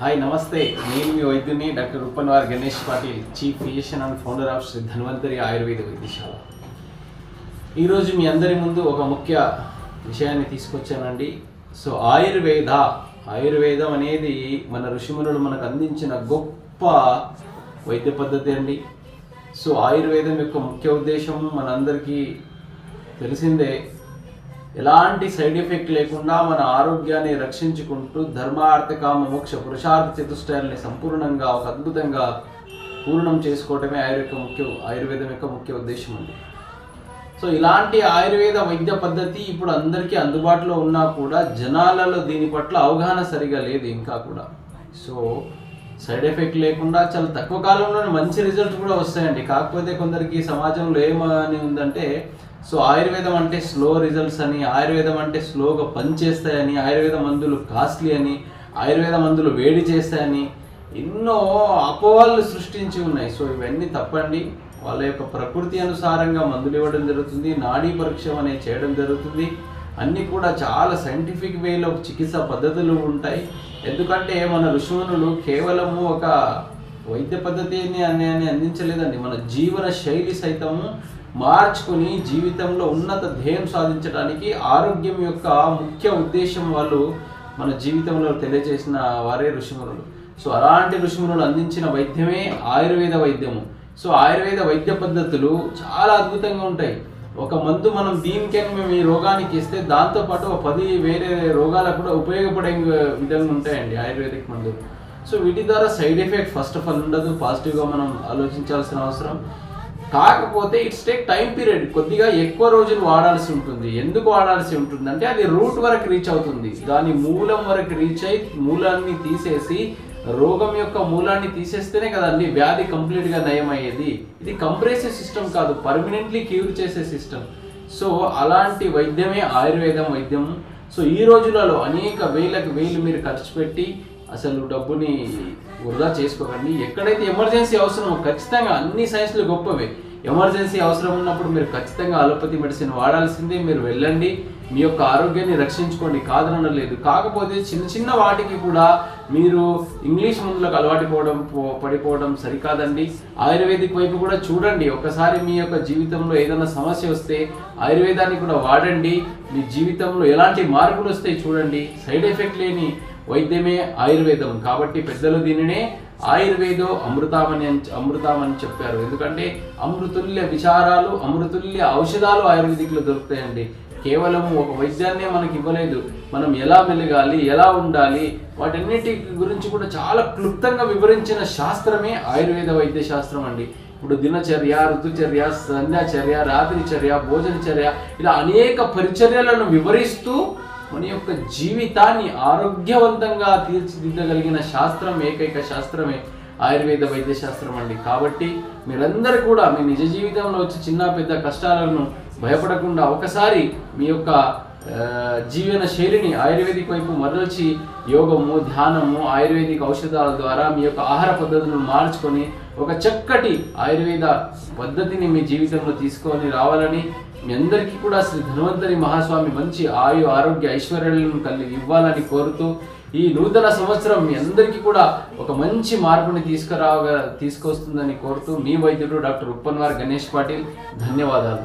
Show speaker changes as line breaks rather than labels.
Hi నమస్తే, నేను మీ వైద్యుని doctor Uppanwar Ganesh Patil, chief physician and founder of Shri Dhanvantari Ayurveda వైద్యశాల. ఈరోజు మీ అందరి ముందు ఒక ముఖ్య విషయాన్ని తీసుకొచ్చానండి. సో ఆయుర్వేదం అనేది మన ఋషిమునులు మనకు అందించిన గొప్ప వైద్య పద్ధతి అండి. సో ఆయుర్వేదం యొక్క ముఖ్య ఉద్దేశం మనందరికీ తెలిసిందే. ఎలాంటి సైడ్ ఎఫెక్ట్ లేకుండా మన ఆరోగ్యాన్ని రక్షించుకుంటూ ధర్మ అర్థ కామ మోక్ష పురుషార్థ చతుష్టయాల్ని సంపూర్ణంగా ఒక అద్భుతంగా పూర్ణం చేసుకోవటమే ఆయుర్వేదం యొక్క ముఖ్య ఉద్దేశం అండి. సో ఇలాంటి ఆయుర్వేద వైద్య పద్ధతి ఇప్పుడు అందరికీ అందుబాటులో ఉన్నా కూడా జనాలలో దీని పట్ల అవగాహన సరిగా లేదు ఇంకా కూడా. సో సైడ్ ఎఫెక్ట్ లేకుండా చాలా తక్కువ కాలంలోనే మంచి రిజల్ట్ కూడా వస్తాయండి. కాకపోతే కొందరికి సమాజంలో ఏమని ఉందంటే, సో ఆయుర్వేదం అంటే స్లో రిజల్ట్స్ అని, ఆయుర్వేదం అంటే స్లోగా పనిచేస్తాయని, ఆయుర్వేద మందులు కాస్ట్లీ అని, ఆయుర్వేద మందులు వేడి చేస్తాయని ఎన్నో అపోహలు సృష్టించి ఉన్నాయి. సో ఇవన్నీ తప్పండి. వాళ్ళ యొక్క ప్రకృతి అనుసారంగా మందులు ఇవ్వడం జరుగుతుంది, నాడీ పరీక్ష అనేది చేయడం జరుగుతుంది. అన్నీ కూడా చాలా సైంటిఫిక్ వేలో చికిత్సా పద్ధతులు ఉంటాయి. ఎందుకంటే మన ఋషుమునులు కేవలము ఒక వైద్య పద్ధతిని అందించలేదండి, మన జీవన శైలి సైతము మార్చుకుని జీవితంలో ఉన్నత ధ్యేయం సాధించడానికి ఆరోగ్యం యొక్క ముఖ్య ఉద్దేశం వాళ్ళు మన జీవితంలో తెలియజేసిన వారే ఋషిమునులు. సో అలాంటి ఋషిమునులు అందించిన వైద్యమే ఆయుర్వేద వైద్యము. సో ఆయుర్వేద వైద్య పద్ధతులు చాలా అద్భుతంగా ఉంటాయి. ఒక మందు మనం దీనికని మేము ఈ రోగానికి ఇస్తే దాంతోపాటు 10 వేరే రోగాలకు కూడా ఉపయోగపడే విధంగా ఉంటాయండి ఆయుర్వేదిక్ మందులు. సో వీటి ద్వారా side effect first of all ఉండదు, పాజిటివ్గా మనం ఆలోచించాల్సిన అవసరం. కాకపోతే ఇట్స్ టేక్ టైం పీరియడ్, కొద్దిగా ఎక్కువ రోజులు వాడాల్సి ఉంటుంది. ఎందుకు వాడాల్సి ఉంటుంది అంటే అది రూట్ వరకు రీచ్ అవుతుంది. దాని మూలం వరకు రీచ్ అయి మూలాన్ని తీసేసి, రోగం యొక్క మూలాన్ని తీసేస్తేనే కదండి వ్యాధి కంప్లీట్గా నయం అయ్యేది. ఇది కంప్రెసివ్ సిస్టమ్ కాదు, పర్మనెంట్లీ క్యూర్ చేసే సిస్టమ్. సో అలాంటి వైద్యమే ఆయుర్వేదం వైద్యం. సో ఈ రోజులలో అనేక వేలకు వేలు మీరు ఖర్చు పెట్టి అసలు డబ్బుని వృధా చేసుకోకండి. ఎక్కడైతే ఎమర్జెన్సీ అవసరమో ఖచ్చితంగా అన్ని సైన్స్లు గొప్పవే. ఎమర్జెన్సీ అవసరం ఉన్నప్పుడు మీరు ఖచ్చితంగా అలోపతి మెడిసిన్ వాడాల్సిందే. మీరు వెళ్ళండి, మీ యొక్క ఆరోగ్యాన్ని రక్షించుకోండి, కాదనలేదు. కాకపోతే చిన్న చిన్న వాటికి కూడా మీరు ఇంగ్లీష్ మందులకు పడిపోవడం సరికాదండి. ఆయుర్వేదిక్ వైపు కూడా చూడండి. ఒకసారి మీ యొక్క జీవితంలో ఏదైనా సమస్య వస్తే ఆయుర్వేదాన్ని కూడా వాడండి. మీ జీవితంలో ఎలాంటి మార్పులు వస్తాయి చూడండి. సైడ్ ఎఫెక్ట్ లేని వైద్యమే ఆయుర్వేదం. కాబట్టి పెద్దలు దీనినే ఆయుర్వేదో అమృతామని చెప్పారు. ఎందుకంటే అమృతుల్య విచారాలు, అమృతుల్య ఔషధాలు ఆయుర్వేదిక్లో దొరుకుతాయండి. కేవలం ఒక వైద్యాన్నే మనకి ఇవ్వలేదు, మనం ఎలా మెలగాలి, ఎలా ఉండాలి, వాటన్నిటి గురించి కూడా చాలా క్లుప్తంగా వివరించిన శాస్త్రమే ఆయుర్వేద వైద్య శాస్త్రం అండి. ఇప్పుడు దినచర్య, ఋతుచర్య, సంధ్యాచర్య, రాత్రిచర్య, భోజనచర్య, ఇలా అనేక పరిచర్యలను వివరిస్తూ మన యొక్క జీవితాన్ని ఆరోగ్యవంతంగా తీర్చిదిద్దగలిగిన శాస్త్రం, ఏకైక శాస్త్రమే ఆయుర్వేద వైద్య శాస్త్రం అండి. కాబట్టి మీరందరూ కూడా మీ నిజ జీవితంలో వచ్చి చిన్న పెద్ద కష్టాలను భయపడకుండా ఒకసారి మీ యొక్క జీవన శైలిని ఆయుర్వేదిక్ వైపు మరల్చి యోగము, ధ్యానము, ఆయుర్వేదిక్ ఔషధాల ద్వారా మీ యొక్క ఆహార పద్ధతులను మార్చుకొని ఒక చక్కటి ఆయుర్వేద పద్ధతిని మీ జీవితంలో తీసుకొని రావాలని, మీ అందరికీ కూడా శ్రీ ధన్వంతరి మహాస్వామి మంచి ఆరోగ్య ఐశ్వర్యాలను కలిగి ఇవ్వాలని కోరుతూ, ఈ నూతన సంవత్సరం మీ అందరికీ కూడా ఒక మంచి మార్పుని తీసుకొస్తుందని కోరుతూ, మీ వైద్యుడు డాక్టర్ ఉప్పన్వార్ గణేష్ పాటిల్. ధన్యవాదాలు.